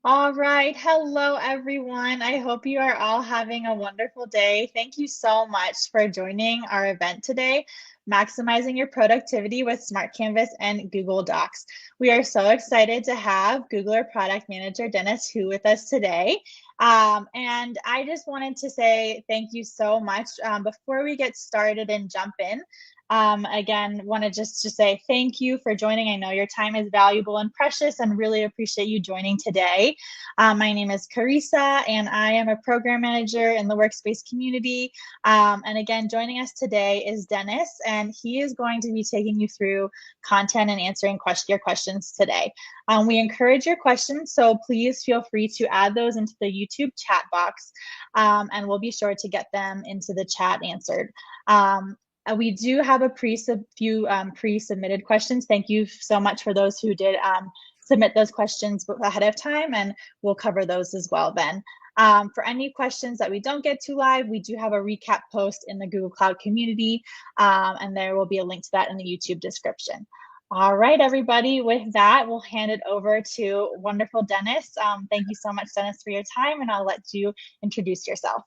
All right. Hello, everyone. I hope you are all having a wonderful day. Thank you so much for joining our event today, Maximizing Your Productivity with Smart Canvas and Google Docs. We are so excited to have Googler Product Manager Dennis Hu with us today. And I just wanted to say thank you so much. Before we get started and jump in, again, want to just say thank you for joining. I know your time is valuable and precious and really appreciate you joining today. My name is Carissa, and I am a program manager in the Workspace community. And again, joining us today is Dennis, and he is going to be taking you through content and answering your questions today. We encourage your questions, so please feel free to add those into the YouTube chat box, and we'll be sure to get them into the chat answered. We do have a few pre-submitted questions. Thank you so much for those who did submit those questions ahead of time, and we'll cover those as well then. For any questions that we don't get to live, we do have a recap post in the Google Cloud community, and there will be a link to that in the YouTube description. All right, everybody, with that, we'll hand it over to wonderful Dennis. Thank you so much, Dennis, for your time, and I'll let you introduce yourself.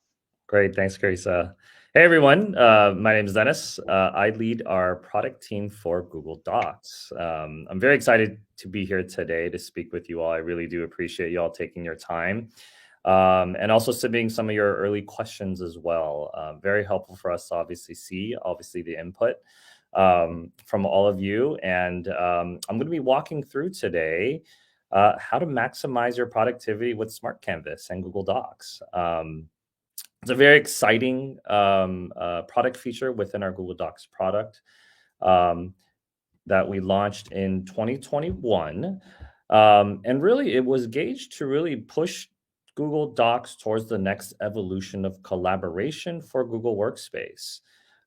Great. Thanks, Carissa. Hey, everyone. My name is Dennis. I lead our product team for Google Docs. I'm very excited to be here today to speak with you all. I really do appreciate you all taking your time and also submitting some of your early questions as well. Very helpful for us to obviously see, the input from all of you. And I'm going to be walking through today how to maximize your productivity with Smart Canvas and Google Docs. It's a very exciting product feature within our Google Docs product that we launched in 2021. And really, it was gauged to really push Google Docs towards the next evolution of collaboration for Google Workspace.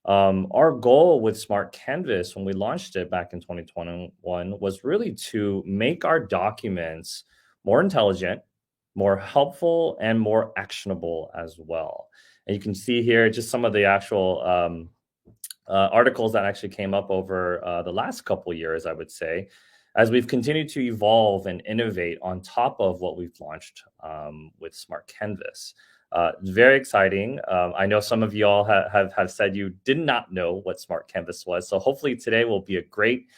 Our goal with Smart Canvas when we launched it back in 2021 was really to make our documents more intelligent, more helpful, and more actionable as well. And you can see here just some of the actual articles that actually came up over the last couple of years, I would say, as we've continued to evolve and innovate on top of what we've launched with Smart Canvas. Very exciting. I know some of you all have said you did not know what Smart Canvas was. So hopefully today will be a great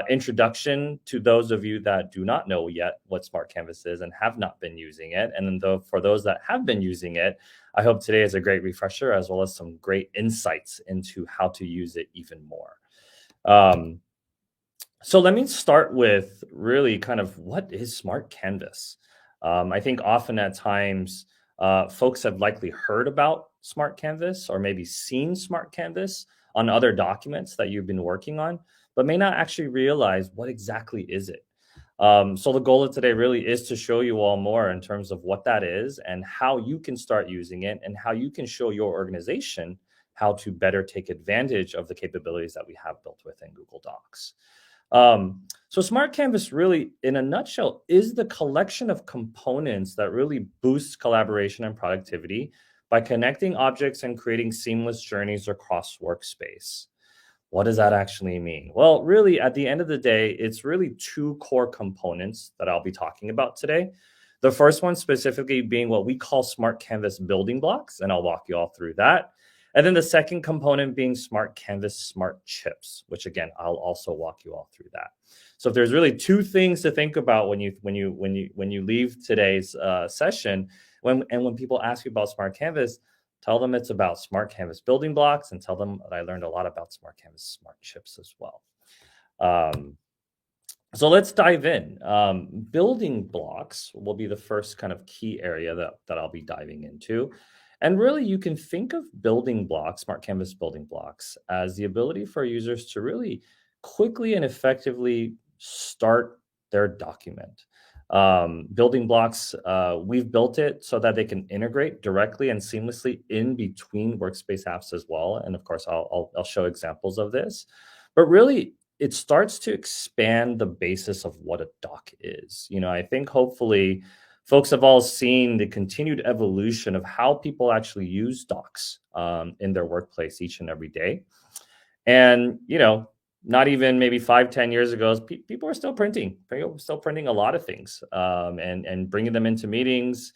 introduction to those of you that do not know yet what Smart Canvas is and have not been using it. And then for those that have been using it, I hope today is a great refresher as well as some great insights into how to use it even more. So let me start with really kind of what is Smart Canvas? I think often at times folks have likely heard about Smart Canvas or maybe seen Smart Canvas on other documents that you've been working on, but may not actually realize what exactly is it. So the goal of today really is to show you all more in terms of what that is and how you can start using it and how you can show your organization how to better take advantage of the capabilities that we have built within Google Docs. So Smart Canvas really, in a nutshell, is the collection of components that really boosts collaboration and productivity by connecting objects and creating seamless journeys across Workspace. What does that actually mean? Well, really, at the end of the day, it's really two core components that I'll be talking about today. The first one specifically being what we call Smart Canvas building blocks, and I'll walk you all through that. And then the second component being Smart Canvas Smart Chips, which again, I'll also walk you all through that. So if there's really two things to think about when you leave today's session, when people ask you about Smart Canvas, tell them it's about Smart Canvas building blocks and tell them that I learned a lot about Smart Canvas Smart Chips as well. So let's dive in. Building blocks will be the first kind of key area that I'll be diving into. And really, you can think of building blocks, Smart Canvas building blocks, as the ability for users to really quickly and effectively start their document. Building blocks, we've built it so that they can integrate directly and seamlessly in between Workspace apps as well. And of course, I'll show examples of this. But really, it starts to expand the basis of what a doc is. I think hopefully folks have all seen the continued evolution of how people actually use docs in their workplace each and every day. And, not even maybe 5-10 years ago, people are still printing. People are still printing a lot of things, and bringing them into meetings.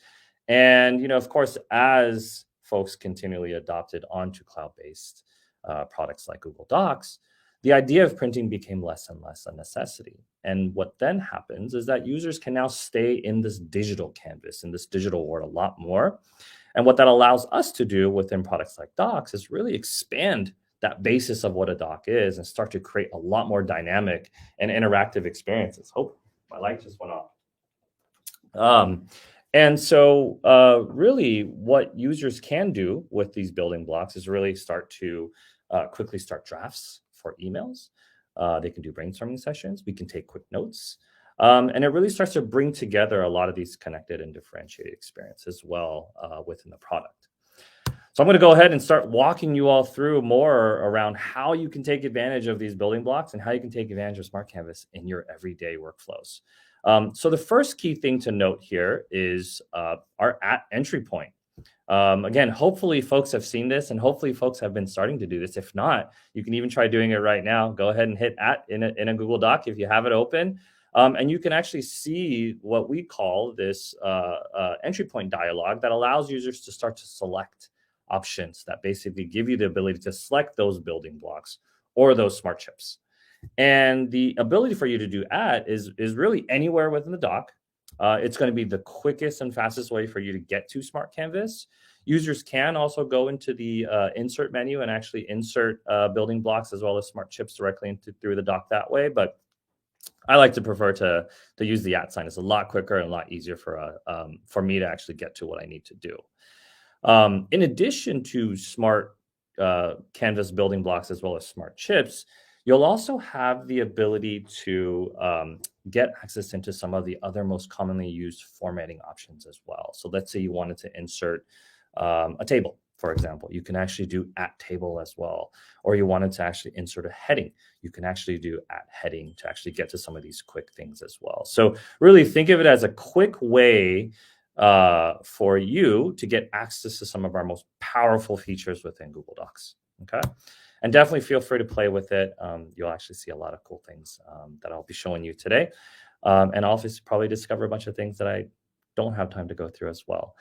And, of course, as folks continually adopted onto cloud-based products like Google Docs, the idea of printing became less and less a necessity. And what then happens is that users can now stay in this digital canvas, in this digital world a lot more. And what that allows us to do within products like Docs is really expand that basis of what a doc is and start to create a lot more dynamic and interactive experiences. Oh, my light just went off. And so really what users can do with these building blocks is really start to quickly start drafts for emails. They can do brainstorming sessions. We can take quick notes. And it really starts to bring together a lot of these connected and differentiated experiences as well within the product. So I'm going to go ahead and start walking you all through more around how you can take advantage of these building blocks and how you can take advantage of Smart Canvas in your everyday workflows. So the first key thing to note here is our entry point. Again, hopefully folks have seen this and hopefully folks have been starting to do this. If not, you can even try doing it right now. Go ahead and hit in a Google Doc if you have it open. And you can actually see what we call this entry point dialog that allows users to start to select options that basically give you the ability to select those building blocks or those smart chips. And the ability for you to do that is really anywhere within the doc. It's going to be the quickest and fastest way for you to get to Smart Canvas. Users can also go into the insert menu and actually insert building blocks as well as smart chips directly through the doc that way. But I like to prefer to use the @ sign. It's a lot quicker and a lot easier for me to actually get to what I need to do. In addition to smart Canvas building blocks as well as smart chips, you'll also have the ability to get access into some of the other most commonly used formatting options as well. So let's say you wanted to insert a table, for example. You can actually do @table as well. Or you wanted to actually insert a heading. You can actually do @heading to actually get to some of these quick things as well. So really think of it as a quick way for you to get access to some of our most powerful features within Google Docs. Okay. And definitely feel free to play with it. You'll actually see a lot of cool things that I'll be showing you today. And I'll obviously probably discover a bunch of things that I don't have time to go through as well.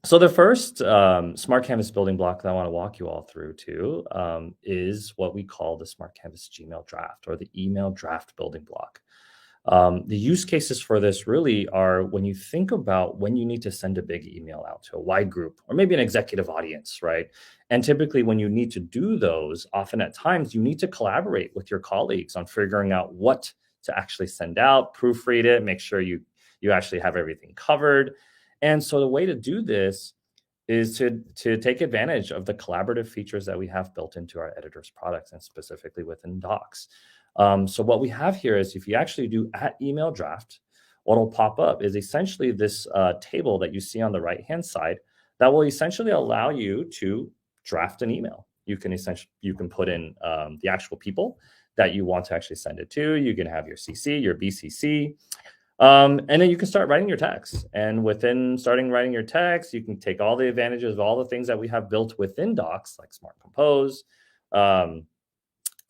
So the first Smart Canvas building block that I want to walk you all through to is what we call the Smart Canvas Gmail draft or the email draft building block. The use cases for this really are when you think about when you need to send a big email out to a wide group or maybe an executive audience, right? And typically when you need to do those, often at times you need to collaborate with your colleagues on figuring out what to actually send out, proofread it, make sure you actually have everything covered. And so the way to do this is to take advantage of the collaborative features that we have built into our editors products and specifically within Docs. So what we have here is if you actually do @email draft, what will pop up is essentially this table that you see on the right-hand side that will essentially allow you to draft an email. You can put in the actual people that you want to actually send it to. You can have your CC, your BCC, and then you can start writing your text. And within starting writing your text, you can take all the advantages of all the things that we have built within Docs, like Smart Compose,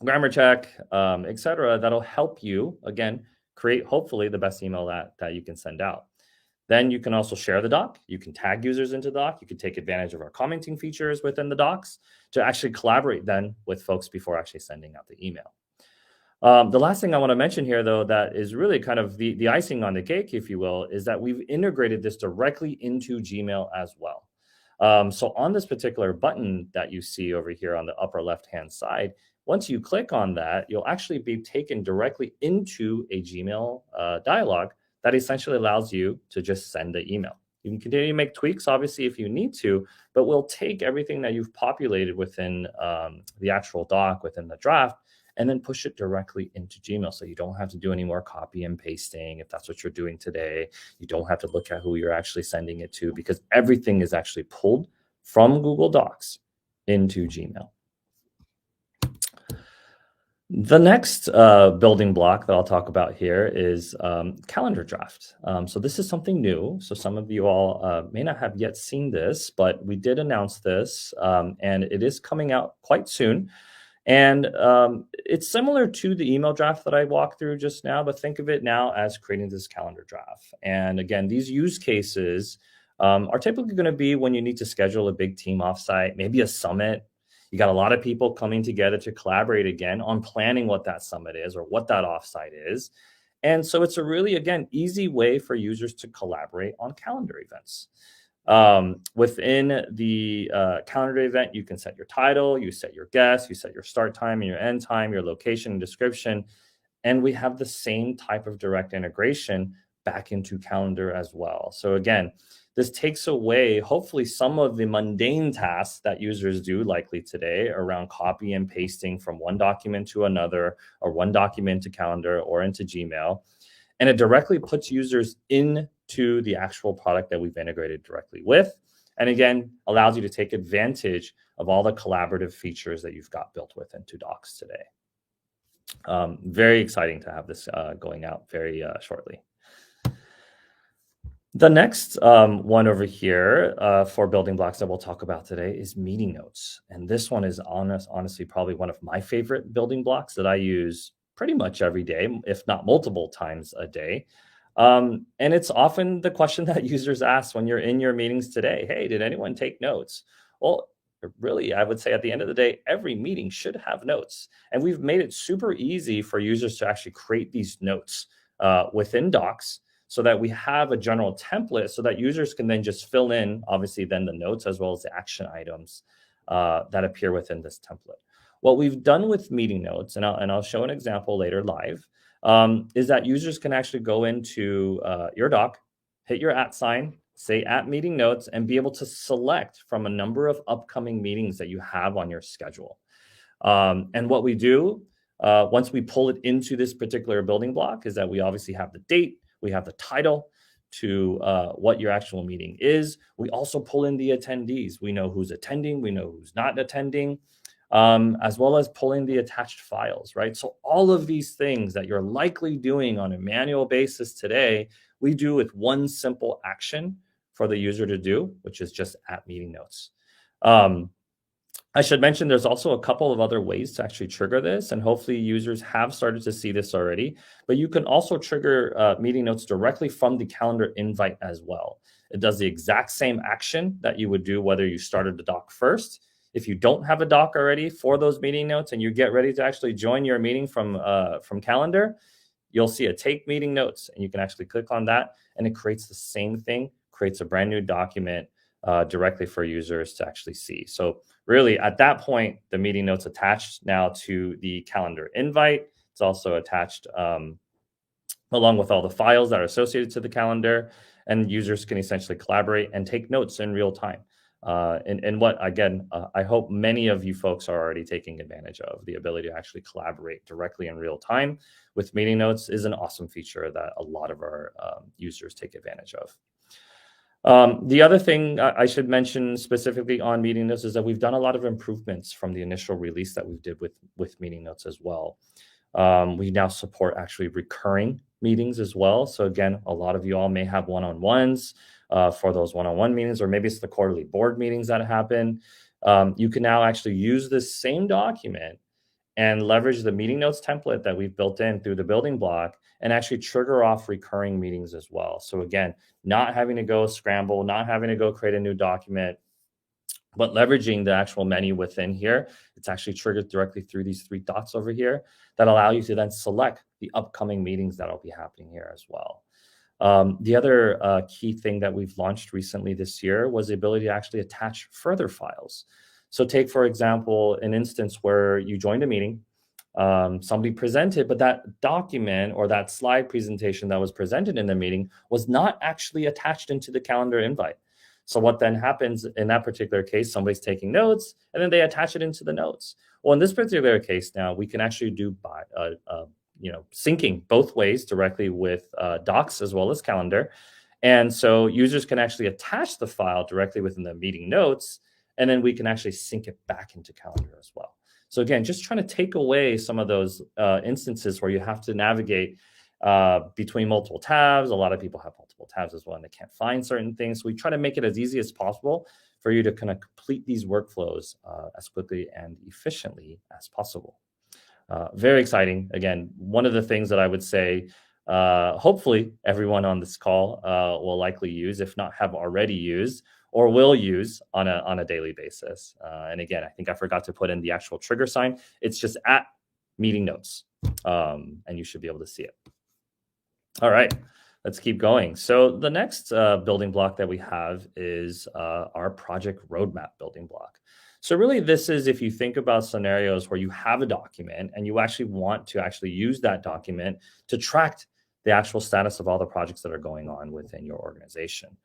grammar check, etc. That'll help you, again, create hopefully the best email that you can send out. Then you can also share the doc. You can tag users into the doc. You can take advantage of our commenting features within the docs to actually collaborate then with folks before actually sending out the email. The last thing I want to mention here, though, that is really kind of the icing on the cake, if you will, is that we've integrated this directly into Gmail as well. So on this particular button that you see over here on the upper left-hand side, once you click on that, you'll actually be taken directly into a Gmail dialog that essentially allows you to just send the email. You can continue to make tweaks, obviously, if you need to, but we'll take everything that you've populated within the actual doc, within the draft, and then push it directly into Gmail. So you don't have to do any more copy and pasting if that's what you're doing today. You don't have to look at who you're actually sending it to because everything is actually pulled from Google Docs into Gmail. The next building block that I'll talk about here is calendar draft. So this is something new. So some of you all may not have yet seen this, but we did announce this and it is coming out quite soon. And it's similar to the email draft that I walked through just now, but think of it now as creating this calendar draft. And again, these use cases are typically going to be when you need to schedule a big team offsite, maybe a summit. You got a lot of people coming together to collaborate again on planning what that summit is or what that offsite is. And so it's a really, again, easy way for users to collaborate on calendar events. Within the calendar event, you can set your title, you set your guest, you set your start time and your end time, your location and description. And we have the same type of direct integration back into calendar as well. So again, this takes away, hopefully, some of the mundane tasks that users do likely today around copy and pasting from one document to another, or one document to calendar or into Gmail. And it directly puts users into the actual product that we've integrated directly with. And again, allows you to take advantage of all the collaborative features that you've got built with into Docs today. Very exciting to have this going out very shortly. The next one over here for building blocks that we'll talk about today is meeting notes. And this one is honestly probably one of my favorite building blocks that I use pretty much every day, if not multiple times a day. And it's often the question that users ask when you're in your meetings today. Hey, did anyone take notes? Well, really, I would say at the end of the day, every meeting should have notes. And we've made it super easy for users to actually create these notes within Docs, so that we have a general template so that users can then just fill in, obviously, then the notes as well as the action items that appear within this template. What we've done with meeting notes, and I'll show an example later live, is that users can actually go into your doc, hit your @ sign, say @ meeting notes, and be able to select from a number of upcoming meetings that you have on your schedule. And what we do once we pull it into this particular building block is that we obviously have the date, we have the title to what your actual meeting is. We also pull in the attendees. We know who's attending, we know who's not attending, as well as pulling the attached files, right? So all of these things that you're likely doing on a manual basis today, we do with one simple action for the user to do, which is just @ meeting notes. I should mention there's also a couple of other ways to actually trigger this, and hopefully users have started to see this already, but you can also trigger meeting notes directly from the calendar invite as well. It does the exact same action that you would do whether you started the doc first. If you don't have a doc already for those meeting notes and you get ready to actually join your meeting from calendar, you'll see a take meeting notes, and you can actually click on that, and it creates the same thing, creates a brand new document directly for users to actually see. So really, at that point, the meeting notes attached now to the calendar invite. It's also attached along with all the files that are associated to the calendar, and users can essentially collaborate and take notes in real time. And what, again, I hope many of you folks are already taking advantage of. The ability to actually collaborate directly in real time with meeting notes is an awesome feature that a lot of our users take advantage of. The other thing I should mention specifically on meeting notes is that we've done a lot of improvements from the initial release that we did with meeting notes as well. We now support actually recurring meetings as well. So again, a lot of you all may have one-on-ones for those one-on-one meetings, or maybe it's the quarterly board meetings that happen. You can now actually use this same document and leverage the meeting notes template that we've built in through the building block and actually trigger off recurring meetings as well. So again, not having to go scramble, not having to go create a new document, but leveraging the actual menu within here. It's actually triggered directly through these 3 dots over here that allow you to then select the upcoming meetings that'll be happening here as well. The other key thing that we've launched recently this year was the ability to actually attach further files. So take, for example, an instance where you joined a meeting, somebody presented, but that document or that slide presentation that was presented in the meeting was not actually attached into the calendar invite. So what then happens in that particular case, somebody's taking notes and then they attach it into the notes. Well, in this particular case now, we can actually do by, syncing both ways directly with Docs as well as calendar. And so users can actually attach the file directly within the meeting notes, and then we can actually sync it back into calendar as well. So again, just trying to take away some of those instances where you have to navigate between multiple tabs. A lot of people have multiple tabs as well, and they can't find certain things. So we try to make it as easy as possible for you to kind of complete these workflows as quickly and efficiently as possible. Very exciting. Again, one of the things that I would say, hopefully everyone on this call will likely use, if not have already used, or will use on a daily basis. And again, I think I forgot to put in the actual trigger sign. It's just at meeting notes, and you should be able to see it. All right, let's keep going. So the next building block that we have is our project roadmap building block. So really, this is if you think about scenarios where you have a document and you actually want to actually use that document to track the actual status of all the projects that are going on within your organization.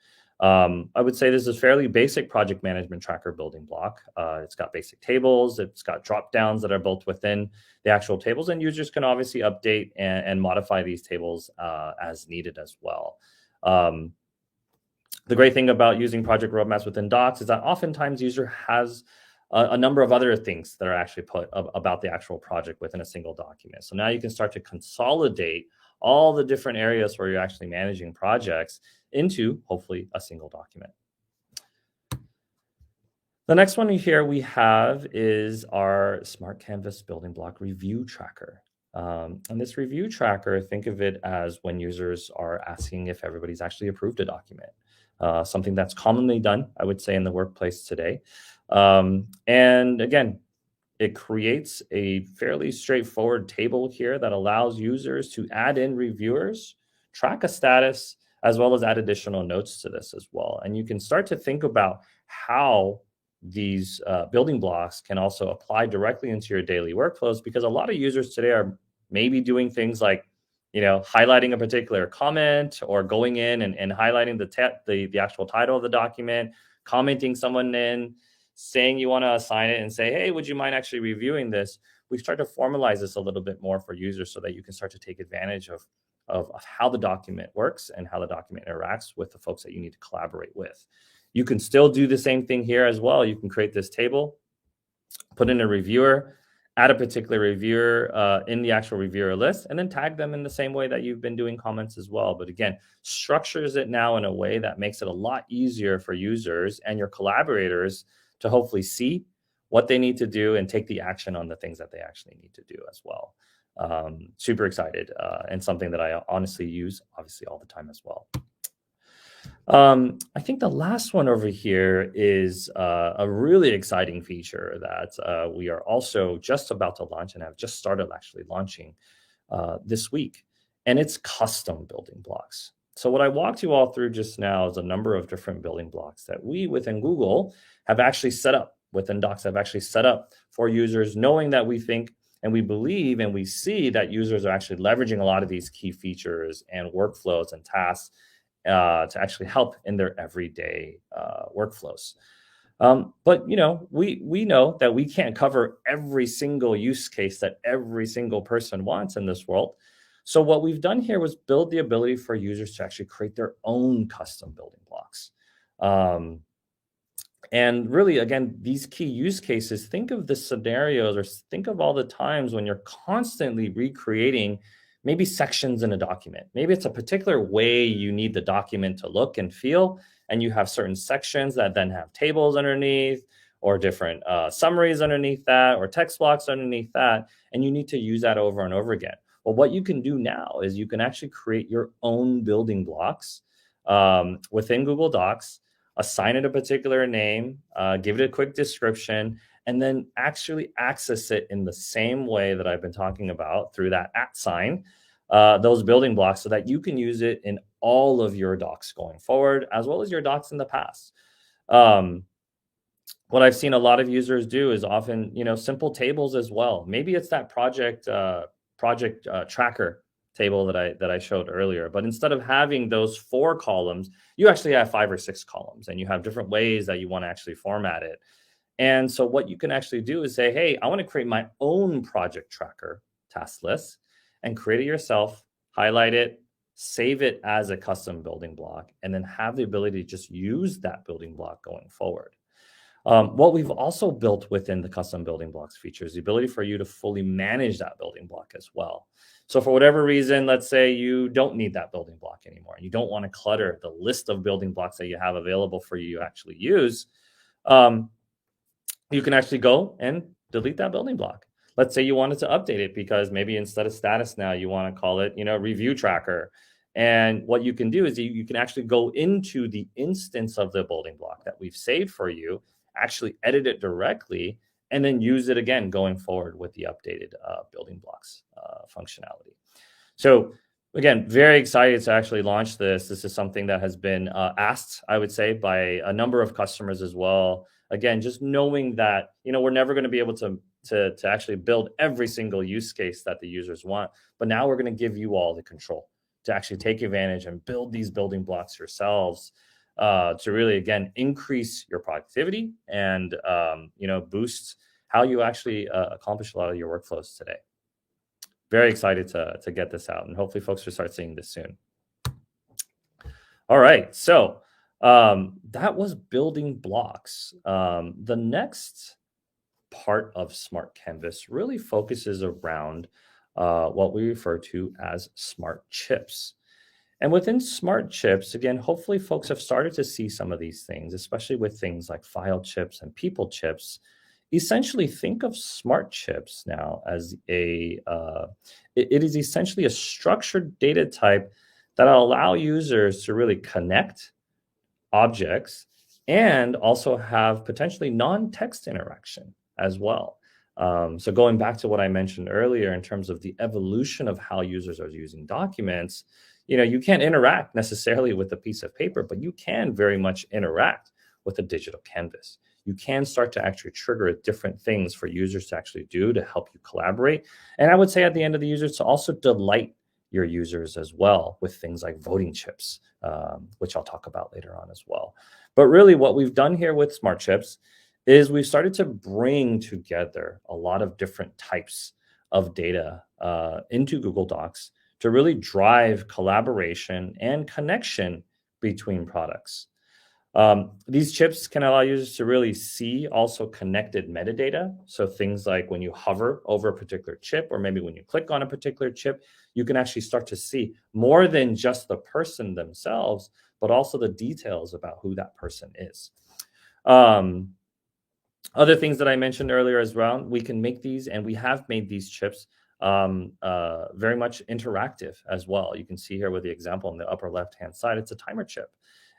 I would say this is a fairly basic project management tracker building block. It's got basic tables. It's got drop downs that are built within the actual tables, and users can obviously update and modify these tables as needed as well. The great thing about using project roadmaps within Docs is that oftentimes user has a number of other things that are actually put about the actual project within a single document. So now you can start to consolidate all the different areas where you're actually managing projects into hopefully a single document. The next one here we have is our Smart Canvas building block review tracker. And this review tracker, think of it as when users are asking if everybody's actually approved a document. Something that's commonly done, I would say, in the workplace today. And again, it creates a fairly straightforward table here that allows users to add in reviewers, track a status, as well as add additional notes to this as well. And you can start to think about how these building blocks can also apply directly into your daily workflows, because a lot of users today are maybe doing things like, highlighting a particular comment or going in and highlighting the actual title of the document, commenting someone in, saying you want to assign it and say, hey, would you mind actually reviewing this? We've started to formalize this a little bit more for users so that you can start to take advantage of how the document works and how the document interacts with the folks that you need to collaborate with. You can still do the same thing here as well. You can create this table, put in a reviewer, add a particular reviewer in the actual reviewer list, and then tag them in the same way that you've been doing comments as well. But again, structures it now in a way that makes it a lot easier for users and your collaborators to hopefully see what they need to do and take the action on the things that they actually need to do as well. Super excited and something that I honestly use obviously all the time as well. I think the last one over here is a really exciting feature that we are also just about to launch and have just started actually launching this week. And it's custom building blocks. So what I walked you all through just now is a number of different building blocks that we within Google have actually set up, within Docs have actually set up for users, knowing that we think and we believe and we see that users are actually leveraging a lot of these key features and workflows and tasks to actually help in their everyday workflows. But we know that we can't cover every single use case that every single person wants in this world. So what we've done here was build the ability for users to actually create their own custom building blocks. And really, again, these key use cases, think of the scenarios or think of all the times when you're constantly recreating maybe sections in a document. Maybe it's a particular way you need the document to look and feel, and you have certain sections that then have tables underneath or different summaries underneath that or text blocks underneath that, and you need to use that over and over again. Well, what you can do now is you can actually create your own building blocks within Google Docs, assign it a particular name, give it a quick description, and then actually access it in the same way that I've been talking about through that @ sign, those building blocks, so that you can use it in all of your docs going forward, as well as your docs in the past. What I've seen a lot of users do is often, simple tables as well. Maybe it's that project tracker table that I showed earlier, but instead of having those 4 columns, you actually have 5 or 6 columns, and you have different ways that you want to actually format it. And so what you can actually do is say, hey, I want to create my own project tracker task list, and create it yourself, highlight it, save it as a custom building block, and then have the ability to just use that building block going forward. What we've also built within the custom building blocks feature is the ability for you to fully manage that building block as well. So for whatever reason, let's say you don't need that building block anymore, and you don't want to clutter the list of building blocks that you have available for you to actually use. you can actually go and delete that building block. Let's say you wanted to update it because maybe instead of status now, you want to call it, review tracker. And what you can do is you can actually go into the instance of the building block that we've saved for you, actually edit it directly, and then use it again going forward with the updated building blocks functionality. So again, very excited to actually launch this. This is something that has been asked, I would say, by a number of customers as well. Again, just knowing that, we're never going to be able to actually build every single use case that the users want, but now we're going to give you all the control to actually take advantage and build these building blocks yourselves to really, again, increase your productivity and, boost how you actually accomplish a lot of your workflows today. Very excited to get this out, and hopefully folks will start seeing this soon. All right, so that was building blocks. The next part of Smart Canvas really focuses around what we refer to as smart chips. And within smart chips, again, hopefully folks have started to see some of these things, especially with things like file chips and people chips. Essentially, think of smart chips now as it is essentially a structured data type that will allow users to really connect objects and also have potentially non-text interaction as well. So going back to what I mentioned earlier in terms of the evolution of how users are using documents, you can't interact necessarily with a piece of paper, but you can very much interact with a digital canvas. You can start to actually trigger different things for users to actually do to help you collaborate. And I would say at the end of the users to also delight your users as well with things like voting chips, which I'll talk about later on as well. But really what we've done here with smart chips is we've started to bring together a lot of different types of data into Google Docs to really drive collaboration and connection between products. These chips can allow users to really see also connected metadata. So things like when you hover over a particular chip, or maybe when you click on a particular chip, you can actually start to see more than just the person themselves, but also the details about who that person is. Other things that I mentioned earlier as well, we can make these, and we have made these chips very much interactive as well. You can see here with the example on the upper left-hand side, it's a timer chip.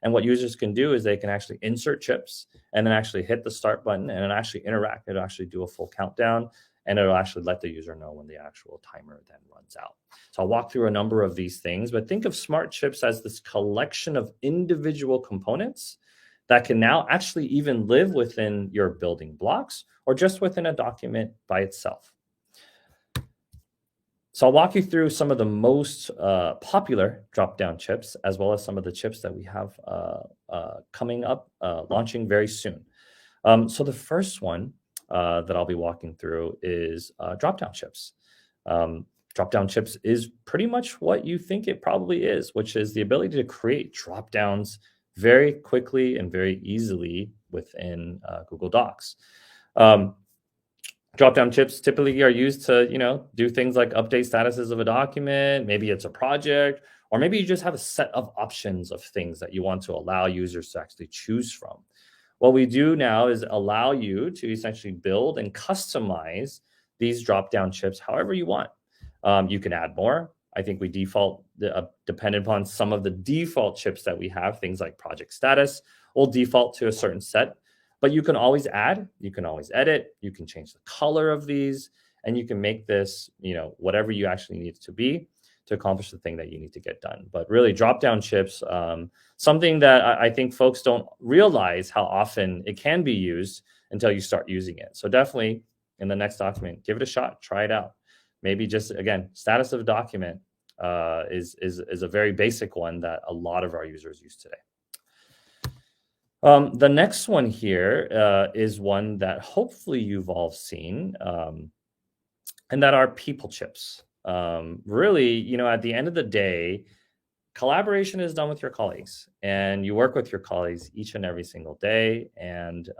And what users can do is they can actually insert chips and then actually hit the start button and then actually interact. It'll actually do a full countdown, and it'll actually let the user know when the actual timer then runs out. So I'll walk through a number of these things, but think of smart chips as this collection of individual components that can now actually even live within your building blocks or just within a document by itself. So I'll walk you through some of the most popular drop-down chips, as well as some of the chips that we have coming up, launching very soon. So the first one that I'll be walking through is drop-down chips. Drop-down chips is pretty much what you think it probably is, which is the ability to create drop-downs very quickly and very easily within Google Docs. Drop-down chips typically are used to, do things like update statuses of a document. Maybe it's a project, or maybe you just have a set of options of things that you want to allow users to actually choose from. What we do now is allow you to essentially build and customize these drop-down chips however you want. You can add more. I think we default, dependent upon some of the default chips that we have, things like project status, will default to a certain set. But you can always add, you can always edit, you can change the color of these, and you can make this, whatever you actually need it to be to accomplish the thing that you need to get done. But really, drop-down chips, something that I think folks don't realize how often it can be used until you start using it. So definitely in the next document, give it a shot, try it out. Maybe just, again, status of a document is a very basic one that a lot of our users use today. The next one here is one that hopefully you've all seen, and that are people chips. Really, at the end of the day, collaboration is done with your colleagues, and you work with your colleagues each and every single day. And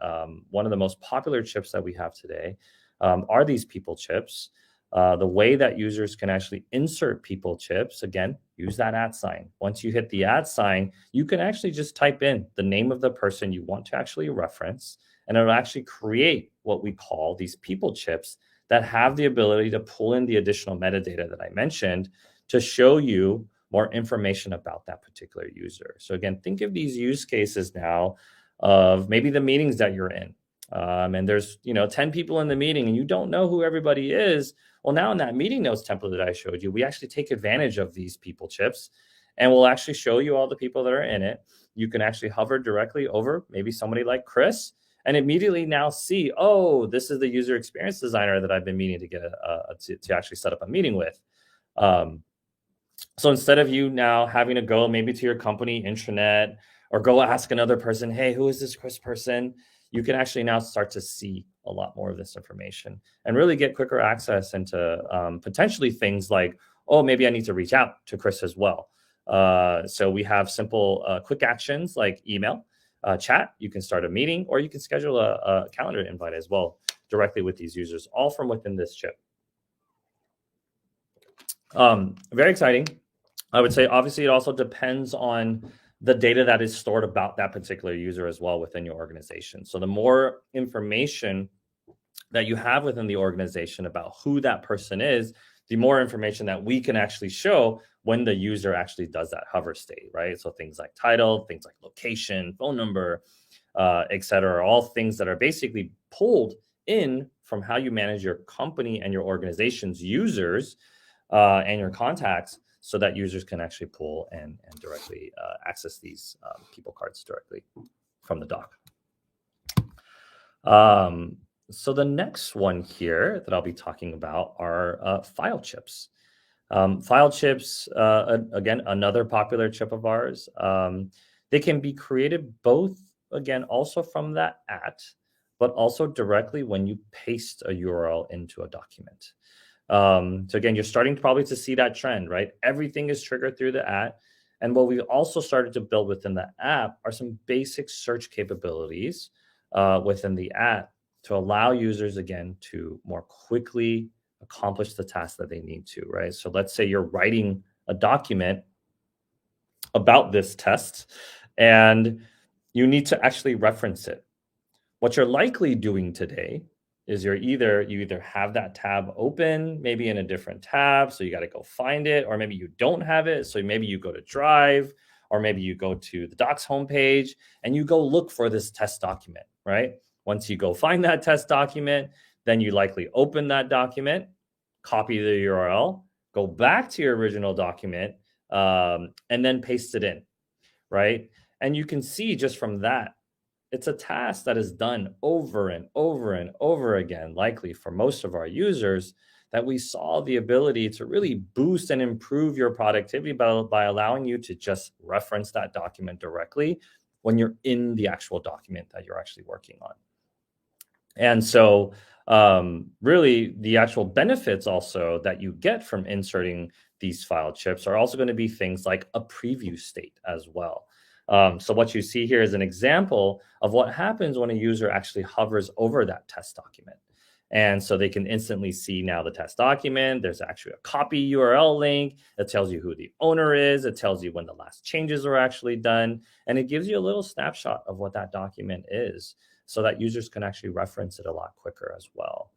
one of the most popular chips that we have today are these people chips. The way that users can actually insert people chips, again, use that @ sign. Once you hit the @ sign, you can actually just type in the name of the person you want to actually reference, and it'll actually create what we call these people chips that have the ability to pull in the additional metadata that I mentioned to show you more information about that particular user. So again, think of these use cases now of maybe the meetings that you're in. And there's 10 people in the meeting and you don't know who everybody is. Well, now in that meeting notes template that I showed you, we actually take advantage of these people chips and we'll actually show you all the people that are in it. You can actually hover directly over maybe somebody like Chris and immediately now see, oh, this is the user experience designer that I've been meaning to get to actually set up a meeting with. So instead of you now having to go maybe to your company intranet or go ask another person, hey, who is this Chris person? You can actually now start to see a lot more of this information and really get quicker access into potentially things like, oh, maybe I need to reach out to Chris as well. So we have simple quick actions like email, chat. You can start a meeting or you can schedule a calendar invite as well directly with these users, all from within this chip. Very exciting. I would say, obviously, it also depends on the data that is stored about that particular user as well within your organization. So the more information that you have within the organization about who that person is, the more information that we can actually show when the user actually does that hover state, right? So things like title, things like location, phone number, et cetera, are all things that are basically pulled in from how you manage your company and your organization's users and your contacts, so that users can actually pull and directly access these people cards directly from the doc. So the next one here that I'll be talking about are file chips. File chips, again, another popular chip of ours. They can be created both, again, also from that but also directly when you paste a URL into a document. So again, you're starting probably to see that trend, right? Everything is triggered through the and what we also started to build within the app are some basic search capabilities within the app to allow users, again, to more quickly accomplish the task that they need to, right? So let's say you're writing a document about this test and you need to actually reference it. What you're likely doing today is you either have that tab open, maybe in a different tab, so you got to go find it, or maybe you don't have it, so maybe you go to Drive, or maybe you go to the Docs homepage and you go look for this test document, right? Once you go find that test document, then you likely open that document, copy the URL, go back to your original document, and then paste it in, right? And you can see just from that, it's a task that is done over and over and over again, likely for most of our users, that we saw the ability to really boost and improve your productivity by allowing you to just reference that document directly when you're in the actual document that you're actually working on. And so really the actual benefits also that you get from inserting these file chips are also going to be things like a preview state as well. So what you see here is an example of what happens when a user actually hovers over that test document. And so they can instantly see now the test document. There's actually a copy URL link that tells you who the owner is. It tells you when the last changes are actually done. And it gives you a little snapshot of what that document is, so that users can actually reference it a lot quicker as well.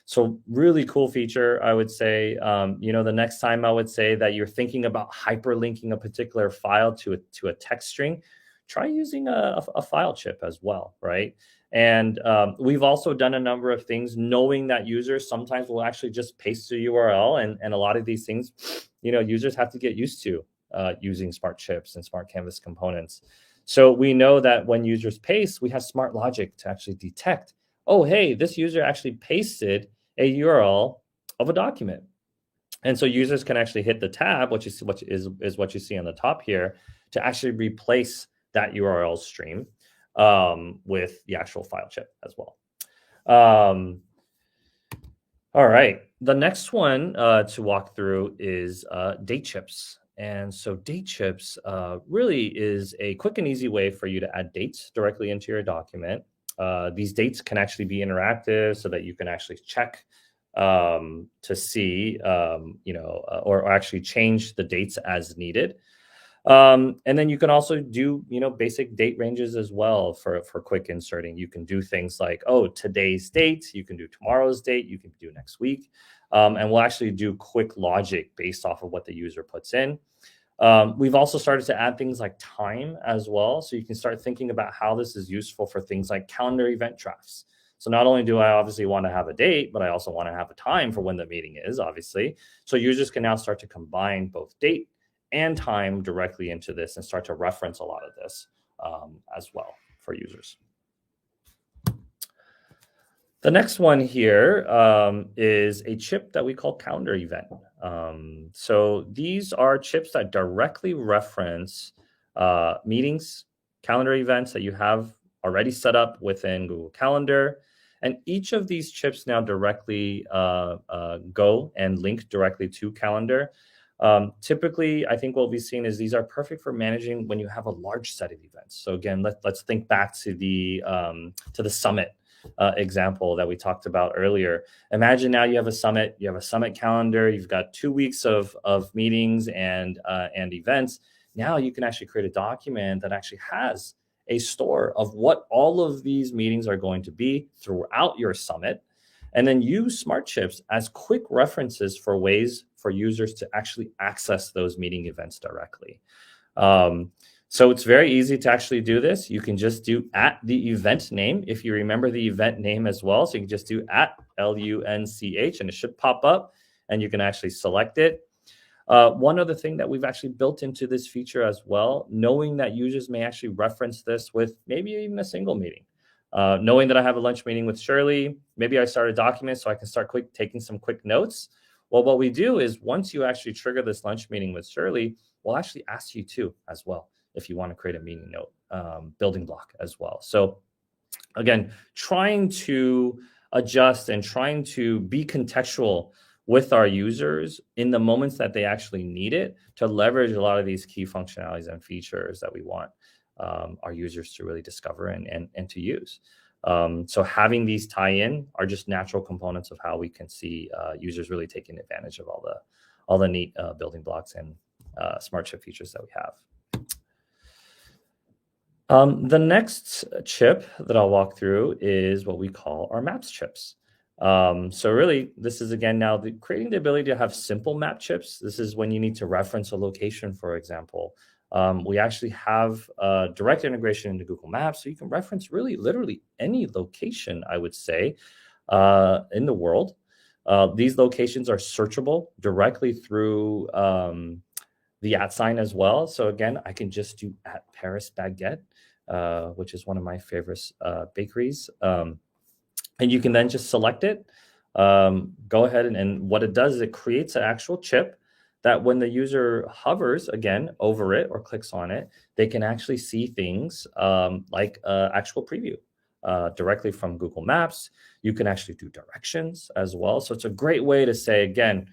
So really cool feature, I would say. The next time I would say that you're thinking about hyperlinking a particular file to a text string, try using a file chip as well, right? And we've also done a number of things knowing that users sometimes will actually just paste the URL, and a lot of these things, users have to get used to using smart chips and smart canvas components. So we know that when users paste, we have smart logic to actually detect, oh, hey, this user actually pasted a URL of a document. And so users can actually hit the tab, which is what you see on the top here, to actually replace that URL stream with the actual file chip as well. All right, the next one to walk through is date chips. And so date chips really is a quick and easy way for you to add dates directly into your document. These dates can actually be interactive so that you can actually check to see, or actually change the dates as needed. And then you can also do, basic date ranges as well for quick inserting. You can do things like, today's date. You can do tomorrow's date. You can do next week. And we'll actually do quick logic based off of what the user puts in. We've also started to add things like time as well. So you can start thinking about how this is useful for things like calendar event drafts. So not only do I obviously want to have a date, but I also want to have a time for when the meeting is, obviously. So users can now start to combine both date and time directly into this and start to reference a lot of this as well for users. The next one here is a chip that we call calendar event. So these are chips that directly reference meetings, calendar events that you have already set up within Google Calendar. And each of these chips now directly go and link directly to Calendar. Typically, I think what we've seen is these are perfect for managing when you have a large set of events. So again, let's think back to the summit example that we talked about earlier. Imagine now you have a summit calendar, you've got 2 weeks of meetings and events. Now you can actually create a document that actually has a store of what all of these meetings are going to be throughout your summit, and then use smart chips as quick references for ways for users to actually access those meeting events directly. So it's very easy to actually do this. You can just do at the event name, if you remember the event name as well. So you can just do at LUNCH and it should pop up and you can actually select it. One other thing that we've actually built into this feature as well, knowing that users may actually reference this with maybe even a single meeting. Knowing that I have a lunch meeting with Shirley, maybe I start a document so I can start taking some quick notes. Well, what we do is once you actually trigger this lunch meeting with Shirley, we'll actually ask you to as well, if you want to create a meeting note building block as well. So again, trying to adjust and trying to be contextual with our users in the moments that they actually need it to leverage a lot of these key functionalities and features that we want our users to really discover and to use. So having these tie in are just natural components of how we can see users really taking advantage of all the neat building blocks and smart chip features that we have. The next chip that I'll walk through is what we call our maps chips. So really, this is again now creating the ability to have simple map chips. This is when you need to reference a location, for example. We actually have direct integration into Google Maps, so you can reference really literally any location, I would say, in the world. These locations are searchable directly through the @ sign as well. So again, I can just do at Paris Baguette, which is one of my favorite bakeries. And you can then just select it, go ahead and what it does is it creates an actual chip that when the user hovers again over it or clicks on it, they can actually see things like actual preview directly from Google Maps. You can actually do directions as well. So it's a great way to say, again,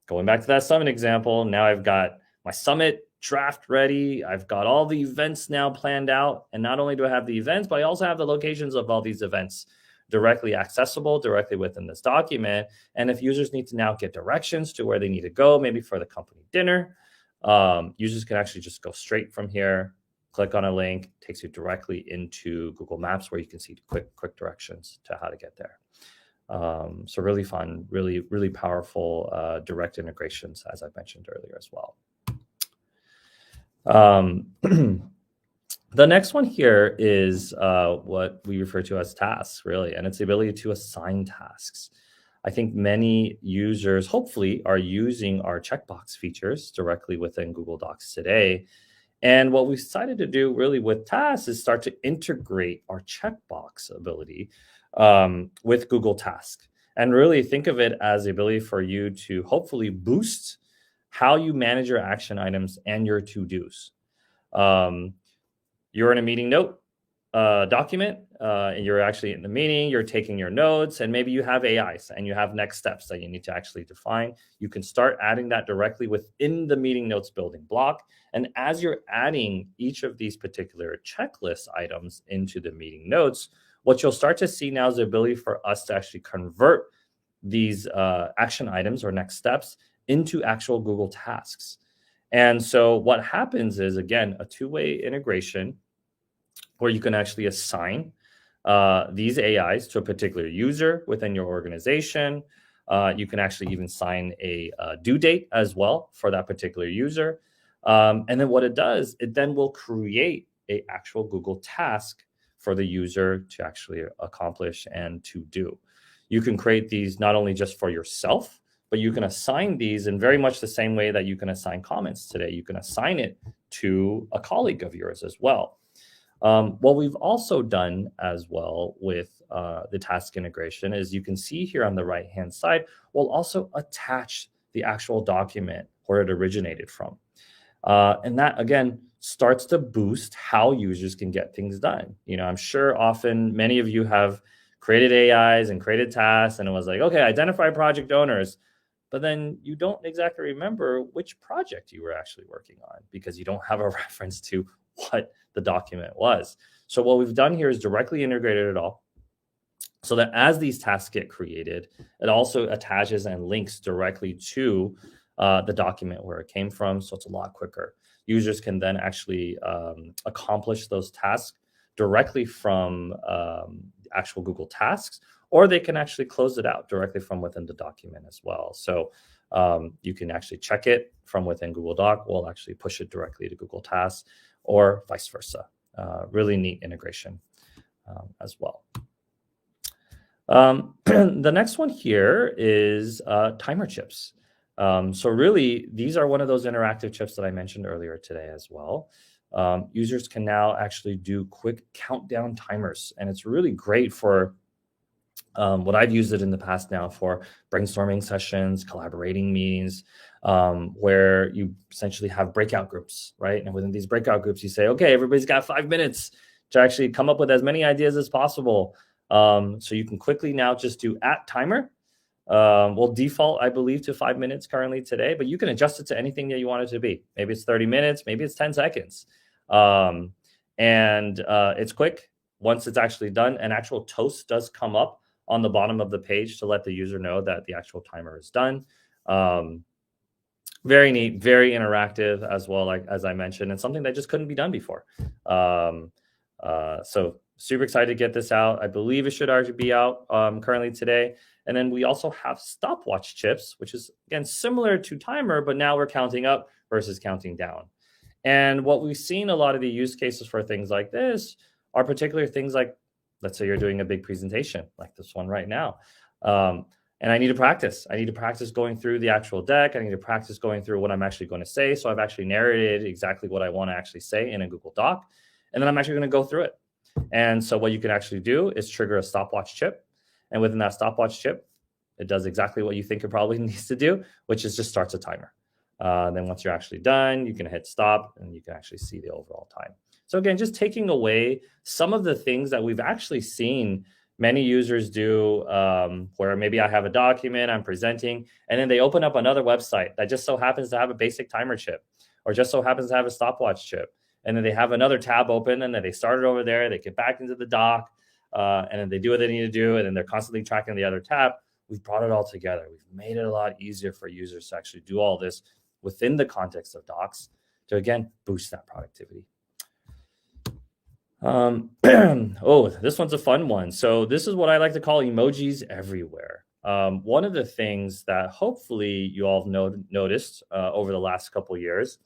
going back to that summit example, now I've got my summit draft ready. I've got all the events now planned out. And not only do I have the events, but I also have the locations of all these events directly accessible directly within this document. And if users need to now get directions to where they need to go, maybe for the company dinner, users can actually just go straight from here, click on a link, takes you directly into Google Maps where you can see quick directions to how to get there. So really fun, really powerful direct integrations, as I mentioned earlier as well. The next one here is what we refer to as tasks, really, and it's the ability to assign tasks. I think many users, hopefully, are using our checkbox features directly within Google Docs today. And what we decided to do really with tasks is start to integrate our checkbox ability with Google Tasks. And really think of it as the ability for you to hopefully boost how you manage your action items and your to-dos. You're in a meeting note document, and you're actually in the meeting, you're taking your notes, and maybe you have AIs and you have next steps that you need to actually define. You can start adding that directly within the meeting notes building block. And as you're adding each of these particular checklist items into the meeting notes, what you'll start to see now is the ability for us to actually convert these action items or next steps into actual Google tasks. And so what happens is, again, a two-way integration where you can actually assign these AIs to a particular user within your organization. You can actually even assign a due date as well for that particular user. And then what it does, it then will create an actual Google task for the user to actually accomplish and to do. You can create these not only just for yourself, but you can assign these in very much the same way that you can assign comments today. You can assign it to a colleague of yours as well. What we've also done as well with the task integration is you can see here on the right-hand side, we'll also attach the actual document where it originated from. And that, again, starts to boost how users can get things done. I'm sure often many of you have created AIs and created tasks, and it was like, okay, identify project owners. But then you don't exactly remember which project you were actually working on because you don't have a reference to what the document was. So what we've done here is directly integrated it all so that as these tasks get created, it also attaches and links directly to the document where it came from. So it's a lot quicker. Users can then actually accomplish those tasks directly from actual Google Tasks, or they can actually close it out directly from within the document as well. So you can actually check it from within Google Doc. We'll actually push it directly to Google Tasks or vice versa. Really neat integration as well. The next one here is timer chips. So really, these are one of those interactive chips that I mentioned earlier today as well. Users can now actually do quick countdown timers, and it's really great for what I've used it in the past now for brainstorming sessions, collaborating meetings, where you essentially have breakout groups, right? And within these breakout groups, you say, okay, everybody's got 5 minutes to actually come up with as many ideas as possible. So you can quickly now just do @timer. We'll default, I believe, to 5 minutes currently today, but you can adjust it to anything that you want it to be. Maybe it's 30 minutes, maybe it's 10 seconds. And it's quick. Once it's actually done, an actual toast does come up on the bottom of the page to let the user know that the actual timer is done. Very neat, very interactive as well, like as I mentioned, and something that just couldn't be done before. So super excited to get this out. I believe it should already be out currently today. And then we also have stopwatch chips, which is, again, similar to timer, but now we're counting up versus counting down. And what we've seen a lot of the use cases for things like this are particular things like, let's say you're doing a big presentation like this one right now. And I need to practice. I need to practice going through the actual deck. I need to practice going through what I'm actually going to say. So I've actually narrated exactly what I want to actually say in a Google Doc. And then I'm actually going to go through it. And so what you can actually do is trigger a stopwatch chip. And within that stopwatch chip, it does exactly what you think it probably needs to do, which is just starts a timer. Then once you're actually done, you can hit stop and you can actually see the overall time. So again, just taking away some of the things that we've actually seen many users do, where maybe I have a document I'm presenting, and then they open up another website that just so happens to have a basic timer chip, or just so happens to have a stopwatch chip. And then they have another tab open, and then they start it over there, they get back into the doc, and then they do what they need to do, and then they're constantly tracking the other tab. We've brought it all together. We've made it a lot easier for users to actually do all this within the context of docs to, again, boost that productivity. Oh, this one's a fun one. So this is what I like to call emojis everywhere. One of the things that hopefully you all have noticed over the last couple of years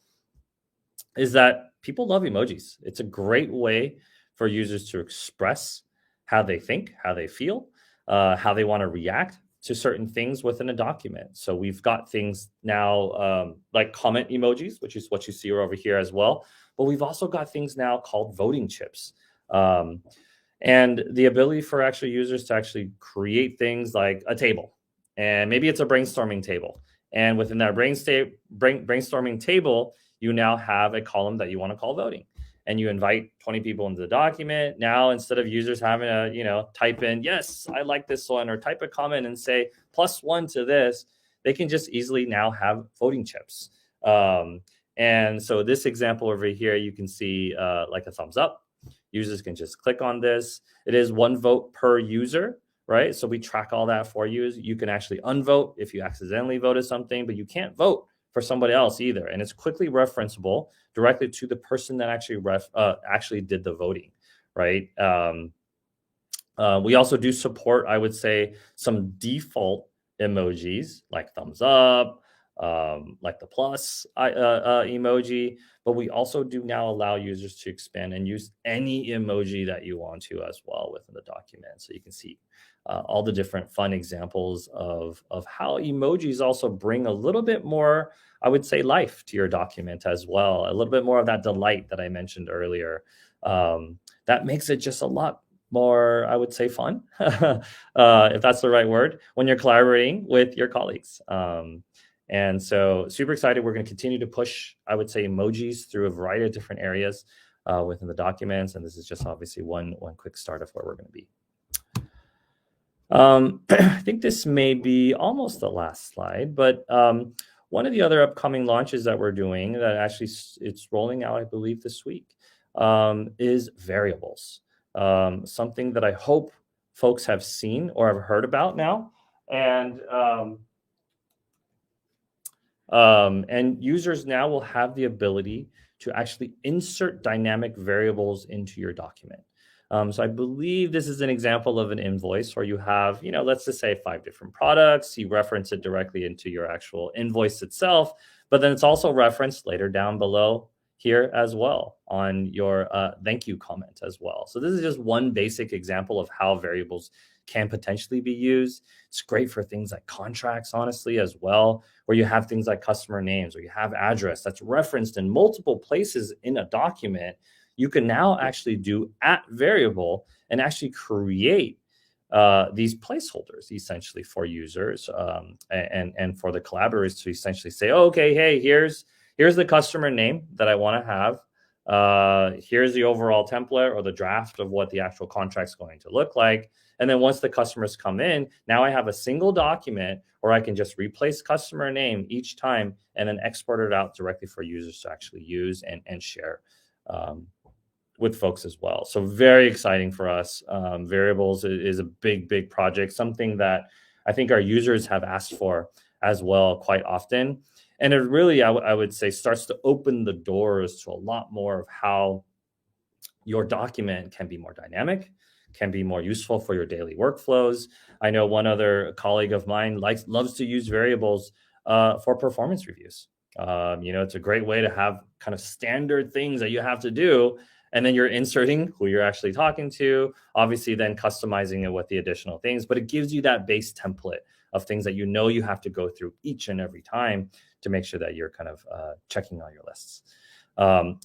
is that people love emojis. It's a great way for users to express how they think, how they feel, how they want to react to certain things within a document. So we've got things now like comment emojis, which is what you see over here as well. But we've also got things now called voting chips. And the ability for actually users to actually create things like a table. And maybe it's a brainstorming table. And within that brainstorming table, you now have a column that you want to call voting. And you invite 20 people into the document. Now, instead of users having to, type in, yes, I like this one, or type a comment and say +1 to this, they can just easily now have voting chips. And so this example over here, you can see like a thumbs up. Users can just click on this. It is 1 vote per user, right? So we track all that for you. You can actually unvote if you accidentally voted something, but you can't vote for somebody else either. And it's quickly referenceable directly to the person that actually did the voting, right? We also do support, I would say, some default emojis like thumbs up, like the plus emoji, but we also do now allow users to expand and use any emoji that you want to as well within the document. So you can see all the different fun examples of how emojis also bring a little bit more, I would say, life to your document as well. A little bit more of that delight that I mentioned earlier. That makes it just a lot more, I would say, fun, if that's the right word, when you're collaborating with your colleagues. And so super excited. We're going to continue to push, I would say, emojis through a variety of different areas within the documents. And this is just obviously one quick start of where we're going to be. I think this may be almost the last slide, but one of the other upcoming launches that we're doing that actually it's rolling out, I believe, this week is variables. Something that I hope folks have seen or have heard about now. And users now will have the ability to actually insert dynamic variables into your document. So I believe this is an example of an invoice where you have, let's just say 5 different products. You reference it directly into your actual invoice itself, but then it's also referenced later down below here as well on your thank you comment as well. So this is just one basic example of how variables can potentially be used. It's great for things like contracts, honestly, as well, where you have things like customer names or you have address that's referenced in multiple places in a document. You can now actually do @variable and actually create these placeholders essentially for users and for the collaborators to essentially say, oh, okay, hey, here's the customer name that I want to have. Here's the overall template or the draft of what the actual contract's going to look like. And then once the customers come in, now I have a single document where I can just replace customer name each time and then export it out directly for users to actually use and share with folks as well. So very exciting for us. Variables is a big project, something that I think our users have asked for as well quite often. And it really, I would say, starts to open the doors to a lot more of how your document can be more dynamic, can be more useful for your daily workflows. I know one other colleague of mine loves to use variables for performance reviews. It's a great way to have kind of standard things that you have to do, and then you're inserting who you're actually talking to, obviously then customizing it with the additional things, but it gives you that base template of things that you have to go through each and every time to make sure that you're kind of checking all your lists.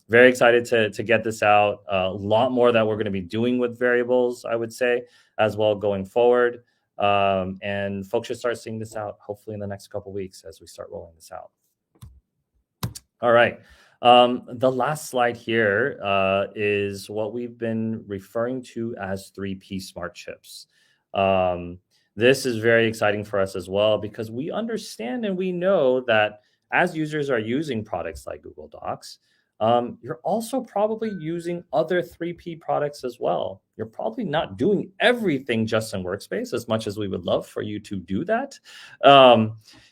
Very excited to get this out. A lot more that we're going to be doing with variables, I would say, as well going forward. And folks should start seeing this out hopefully in the next couple of weeks as we start rolling this out. All right. The last slide here is what we've been referring to as 3P smart chips. This is very exciting for us as well because we understand and we know that as users are using products like Google Docs, you're also probably using other 3P products as well. You're probably not doing everything just in Workspace as much as we would love for you to do that.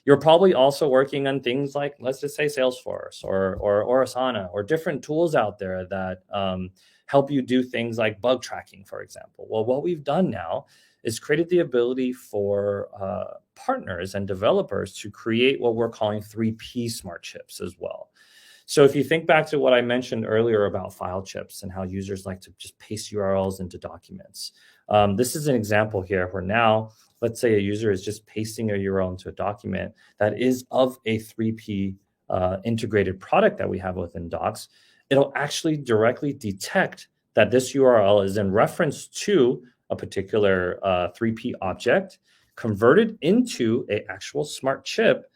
You're probably also working on things like, let's just say Salesforce or Asana or different tools out there that help you do things like bug tracking, for example. Well, what we've done now is created the ability for partners and developers to create what we're calling 3P smart chips as well. So if you think back to what I mentioned earlier about file chips and how users like to just paste URLs into documents, this is an example here where now, let's say a user is just pasting a URL into a document that is of a 3P integrated product that we have within Docs. It'll actually directly detect that this URL is in reference to a particular 3P object, converted into an actual smart chip,